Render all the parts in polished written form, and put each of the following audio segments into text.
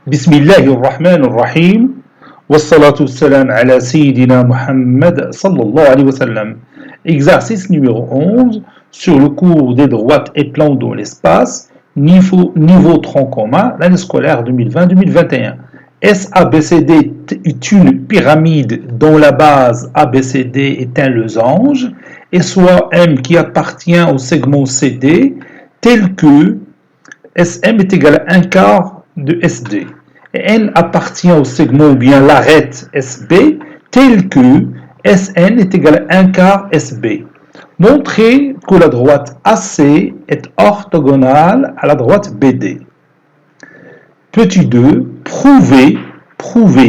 بسم الله الرحمن الرحيم والصلاة والسلام على سيدنا Muhammad sallallahu alayhi wa sallam. Exercice numéro 11 sur le cours des droites et plans dans l'espace, niveau tronc commun, l'année scolaire 2020-2021. SABCD est une pyramide dont la base ABCD est un losange, et soit M qui appartient au segment CD tel que SM est égal à 1/4 de SD. Et N appartient au segment ou bien l'arête SB tel que SN est égal à 1/4 SB. Montrez que la droite AC est orthogonale à la droite BD. Petit 2, prouvez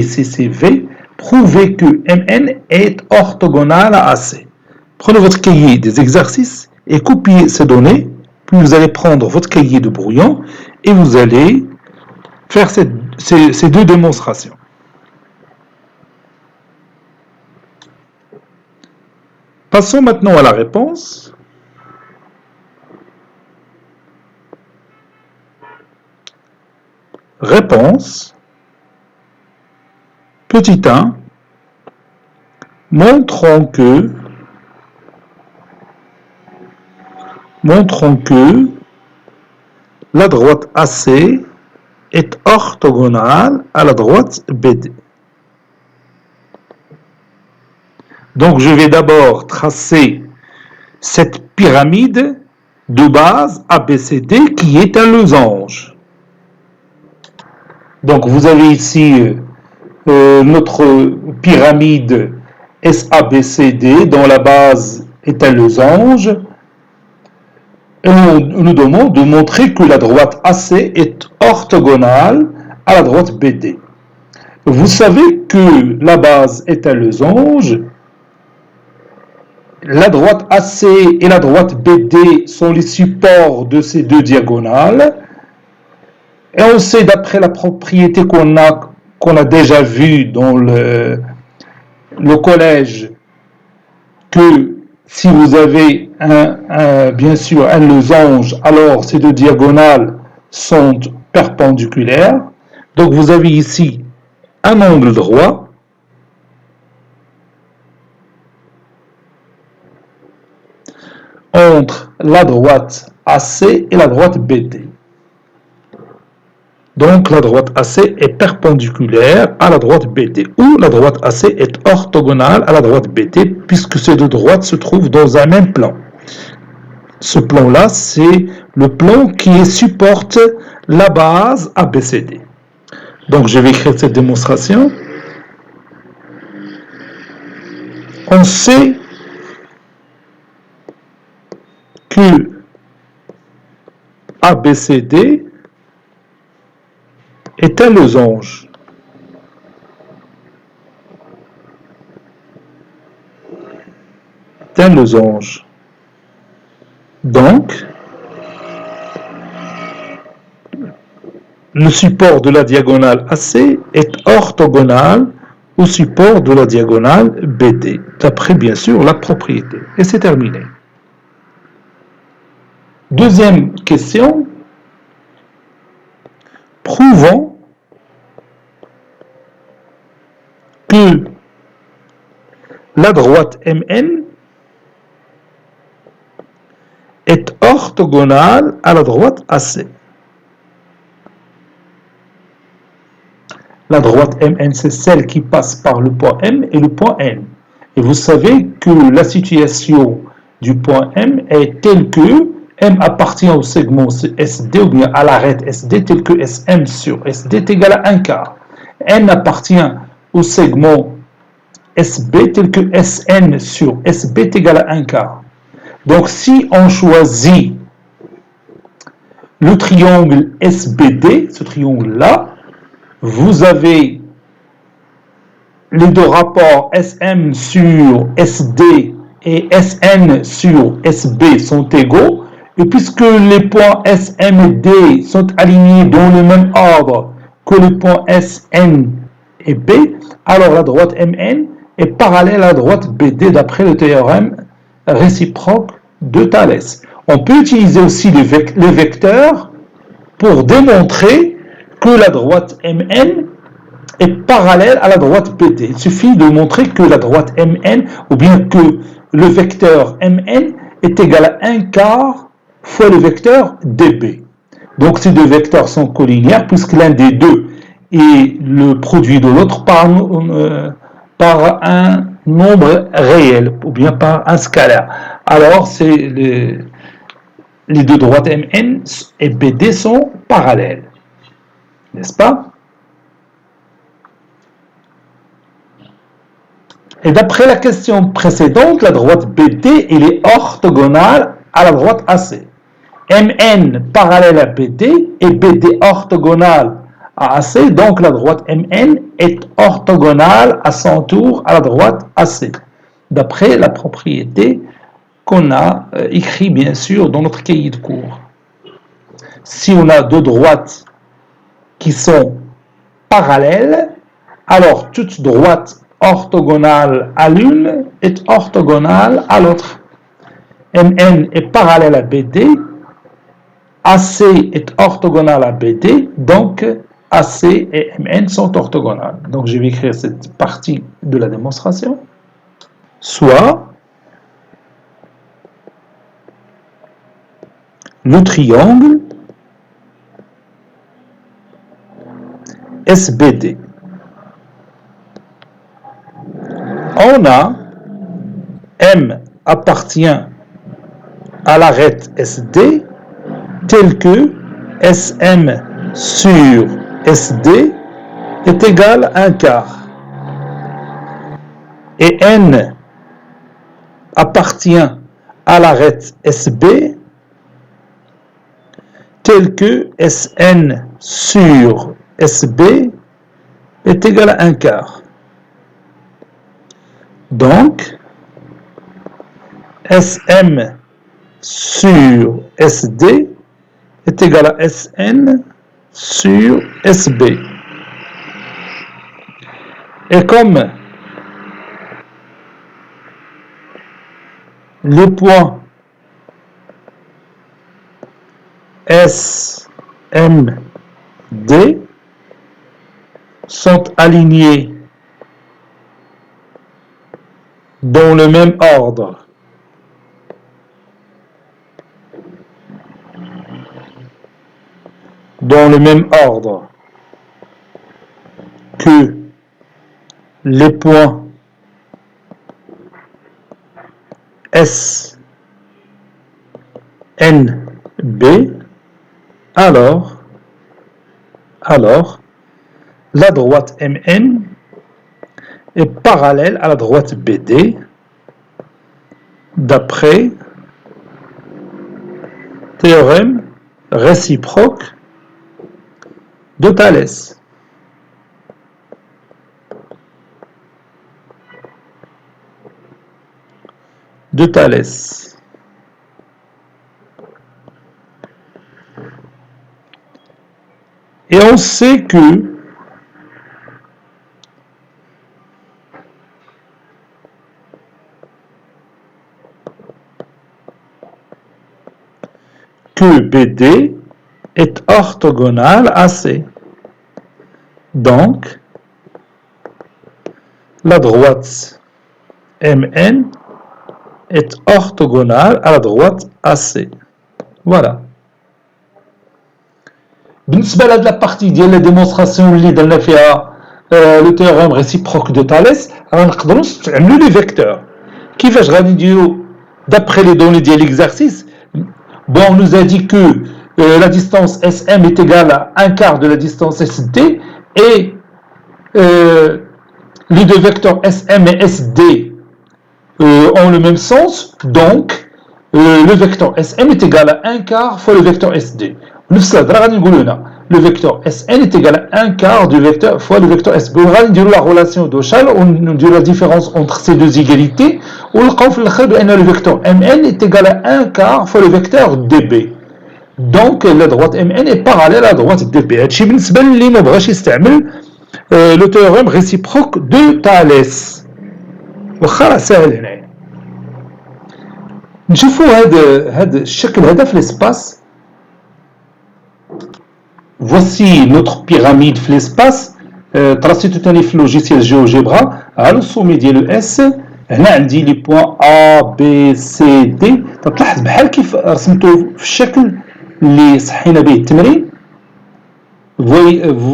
CCV, prouvez que MN est orthogonale à AC. Prenez votre cahier des exercices et copiez ces données, puis vous allez prendre votre cahier de brouillon et vous allez faire ces deux démonstrations. Passons maintenant à la réponse. Réponse. Petit 1. Montrons que la droite AC est orthogonale à la droite BD. Donc je vais d'abord tracer cette pyramide de base ABCD qui est un losange. Donc vous avez ici notre pyramide SABCD dont la base est un losange. Et nous demandons de montrer que la droite AC est orthogonale à la droite BD. Vous savez que la base est un losange. La droite AC et la droite BD sont les supports de ces deux diagonales. Et on sait d'après la propriété qu'on a déjà vue dans le collège que si vous avez bien sûr un losange, alors ces deux diagonales sont perpendiculaires. Donc vous avez ici un angle droit entre la droite AC et la droite BD. Donc la droite AC est perpendiculaire à la droite BD, ou la droite AC est orthogonale à la droite BD, puisque ces deux droites se trouvent dans un même plan. Ce plan-là, c'est le plan qui supporte la base ABCD. Donc je vais écrire cette démonstration. On sait que ABCD est un losange. C'est un losange. Donc, le support de la diagonale AC est orthogonal au support de la diagonale BD, d'après bien sûr la propriété. Et c'est terminé. Deuxième question. Prouvons que la droite MN est orthogonale à la droite AC. La droite MN, c'est celle qui passe par le point M et le point N. Et vous savez que la situation du point M est telle que M appartient au segment SD ou bien à l'arête SD tel que SM sur SD est égal à 1/4. N appartient au segment SB tel que SN sur SB est égal à 1/4. Donc si on choisit le triangle SBD, ce triangle-là, vous avez les deux rapports SM sur SD et SN sur SB sont égaux. Et puisque les points SM et D sont alignés dans le même ordre que les points SN et B, alors la droite MN est parallèle à la droite BD d'après le théorème réciproque de Thalès. On peut utiliser aussi les vecteurs pour démontrer que la droite MN est parallèle à la droite BD. Il suffit de montrer que la droite MN, ou bien que le vecteur MN est égal à 1 quart fois le vecteur DB. Donc ces deux vecteurs sont collinéaires puisque l'un des deux est le produit de l'autre par un nombre réel ou bien par un scalaire. Alors c'est les deux droites MN et BD sont parallèles. N'est-ce pas? Et d'après la question précédente, la droite BD elle est orthogonale à la droite AC. MN parallèle à BD et BD orthogonale à AC, donc la droite MN est orthogonale à son tour à la droite AC, d'après la propriété qu'on a écrit bien sûr dans notre cahier de cours. Si on a deux droites qui sont parallèles, alors toute droite orthogonale à l'une est orthogonale à l'autre. MN est parallèle à BD, AC est orthogonale à BD, donc AC et MN sont orthogonales. Donc je vais écrire cette partie de la démonstration. Soit le triangle SBD. On a M appartient à l'arête SD tel que SM sur SD est égal à 1 quart. Et N appartient à l'arête SB tel que SN sur SB est égal à 1 quart. Donc, SM sur SD est égal à SN sur SB. Et comme les points S, M, D sont alignés dans le même ordre que les points S, N, B, alors la droite MN est parallèle à la droite BD d'après théorème réciproque de Thalès. Et on sait que BD est orthogonale à C. Donc, la droite MN est orthogonale à la droite AC. Voilà. بالنسبة لهاد لابارتي ديال لا ديمونستراسيون اللي درنا فيها لو تيوريم ريسيبروك دو تاليس راه نقدروا نستعملوا لي فيكتور. كيفاش غادي نديروا d'après les données de l'exercice? Bon, on nous a dit que la distance SM est égale à 1 quart de la distance SD et les deux vecteurs SM et SD ont le même sens, donc le vecteur SM est égal à 1 quart fois le vecteur SD. Le vecteur Sn est égal à 1 quart du vecteur fois le vecteur SB. On va dire la relation d'Ochal, on dit la différence entre ces deux égalités. On le vecteur Mn est égal à 1 quart fois le vecteur DB. Donc la droite Mn est parallèle à la droite DB. Le théorème réciproque de Thalès. نشوفوا هذا الشكل هذا في الاسباس. voici notre pyramide في l'espace tracé tout في logiciel GeoGebra على السومي ديال اس هنا عندي لي بوين A B C D تلاحظ بحال كيف رسمته في الشكل اللي صحينا به التمرين vous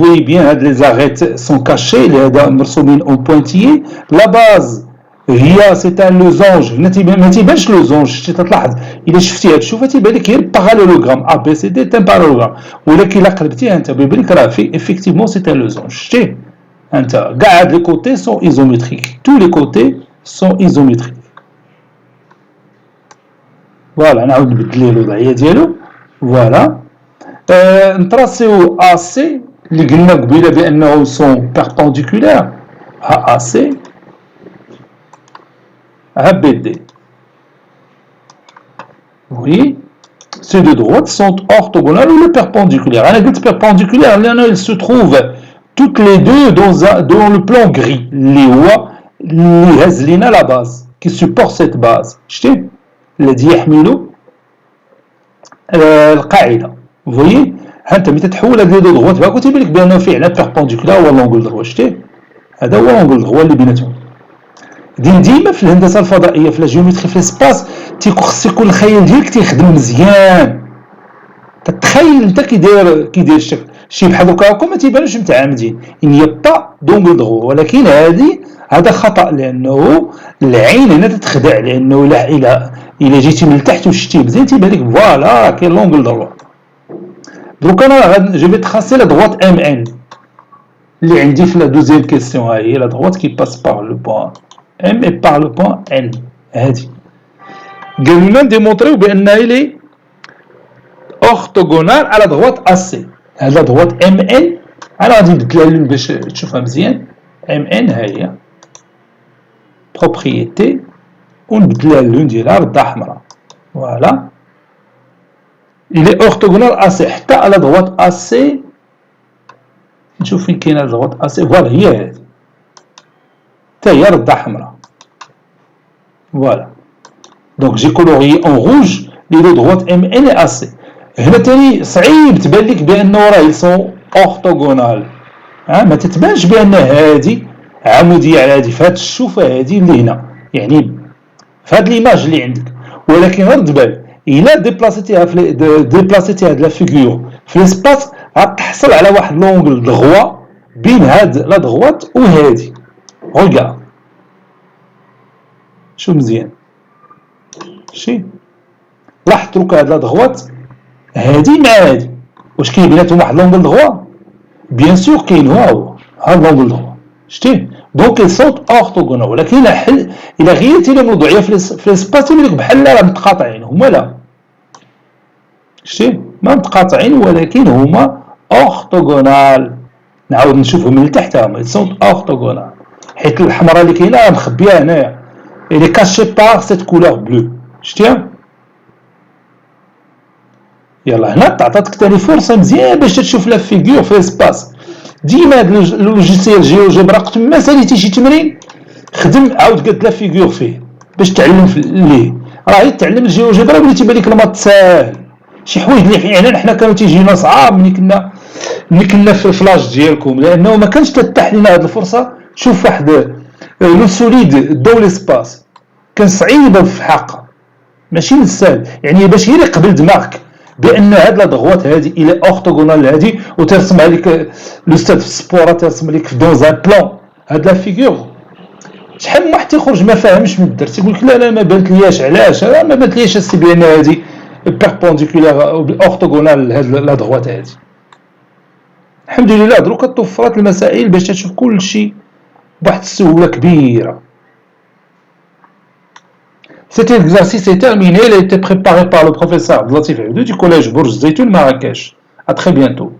voyez bien هاد les arêtes sont cachées اللي هذا مرسومين اون بوينتيي لا باز هي سي ان لوزونج ما تيبانش لوزونج شتي تلاحظ الا شفتيها تشوفها تيبان لك هي البارالوغرام ا بي سي دي تان بارالوغرام ولكن الا قلبتيها انت بيبان لك راه في افيكتيفمون سي ان لوزونج شتي انت كاع هاد لي كوتي سون ايزوميتريك تو لي كوتي سون ايزوميتريك فوالا نعاود نبدل ليه الوضعيه ديالو فوالا نتراسيو ا سي اللي قلنا قبيله بانه سون بيربونديكولار ا سي ABD. Oui, ces deux droites sont orthogonales ou perpendiculaires. On a dit perpendiculaires, elles se trouvent toutes les deux dans le plan gris. Les hauts, les hazlina la base, qui supportent cette base. شتي الذي يحمل القاعدة. Vous voyez, أنت متى تحول هذه دو droites بقى كتب لك بأنه فعلا perpendiculaire هو l'angle droit. شتي هذا هو l'angle droit اللي بيناتهم. ديما في الهندسه الفضائيه في الجيومتري في الاسباس خص يكون الخيال ديالك تيخدم مزيان تتخيل انت كيداير الشكل شي بحال هكا ما تيبانوش متعامدين ان با دونغل دغو ولكن هذا خطا لانه العين هنا تتخدع لانه الا جيتي من التحت وشتي مزيان تيبان لك فوالا كاين لونغل دروا دروك انا جو في تراسي لا دروات ام ان اللي عندي في لا دوزيام كيسيون ها هي لا دروات كي باس بار لو بوين M et par le point N. قالوا لنا ديمونطريو بأنها إلي أورثوغونال على droite AC. هذا droite MN أنا غادي نبدلها لهم باش تشوفها مزيان. MN ها هي propriété ونبدلها اللون ديالها ردة حمراء. فوالا. إلي أورثوغونال AC حتى على droite AC. نشوف فين كاينة droite AC. فوالا هي هذه. حتى هي ردة حمراء. Voilà. Donc j'ai colorié en rouge les deux droites MN et AC. هنا تاني صعيب تبان لك بأنه راه سون أورثوغونال. ما تتبانش بأن هادي عمودية على هادي في هاد الشوفة هادي اللي هنا. يعني في هاد ليماج اللي عندك. ولكن رد بال إلا ديبلاسيتي هاد لا فيغور في الاسباس غتحصل على واحد لونغل دغوا بين هاد لا دغوات وهادي. Regarde. شو مزيان شي لاحظت دروك هاد لا دغوات هادي مع هادي واش كاين بيناتهم واحد لونغل دغوا بيان سور كاين هو هاد لونغل دغوا شتي دونك الصوت اورثوغونال ولكن الا غيرتي لهم الوضعيه في الاسباس تيبان لك بحال راه متقاطعين هما لا شتي ما متقاطعين ولكن هما اورثوغونال نعاود نشوفهم من التحت هما الصوت اورثوغونال حيت الحمراء اللي كاينه مخبيه هنايا elle est cachée par cette couleur bleue. شتيها؟ يلا هنا تعطاتك تاني فرصة مزيان باش تشوف لا فيغور في الاسباس. ديما هاد اللوجيسيال جيوجبرا قبل ما ساليتي شي تمرين خدم عاود قد لا فيغور فيه باش تعلم ليه. راه تعلم الجيوجبرا ولي تيبان لك الماط ساهل. شي حوايج اللي فعلا حنا كانوا تيجينا صعاب ملي كنا في لاج ديالكم لانه ما كانش تتاح لنا هاد الفرصة تشوف واحد لو سوليد دو ليسباس كان صعيبه في حقها ماشي سهل يعني باش غير يقبل دماغك بان هاد لا دغوات هادي الى اورثوغونال هادي وترسمها لك الاستاذ في السبوره ترسم لك دون ان بلان هاد لا فيغور شحال من واحد تيخرج ما فاهمش من الدرس يقول لك لا ما بانت لياش علاش ما بانت لياش السي بان هادي بيربونديكولار او اورثوغونال هاد لا دغوات هادي الحمد لله دروك توفرت المسائل باش تشوف كل شيء بواحد السهوله كبيره. Cet exercice est terminé, il a été préparé par le professeur Abdelatif Aoudou du collège Bourj Zeytoun Marrakech. À très bientôt.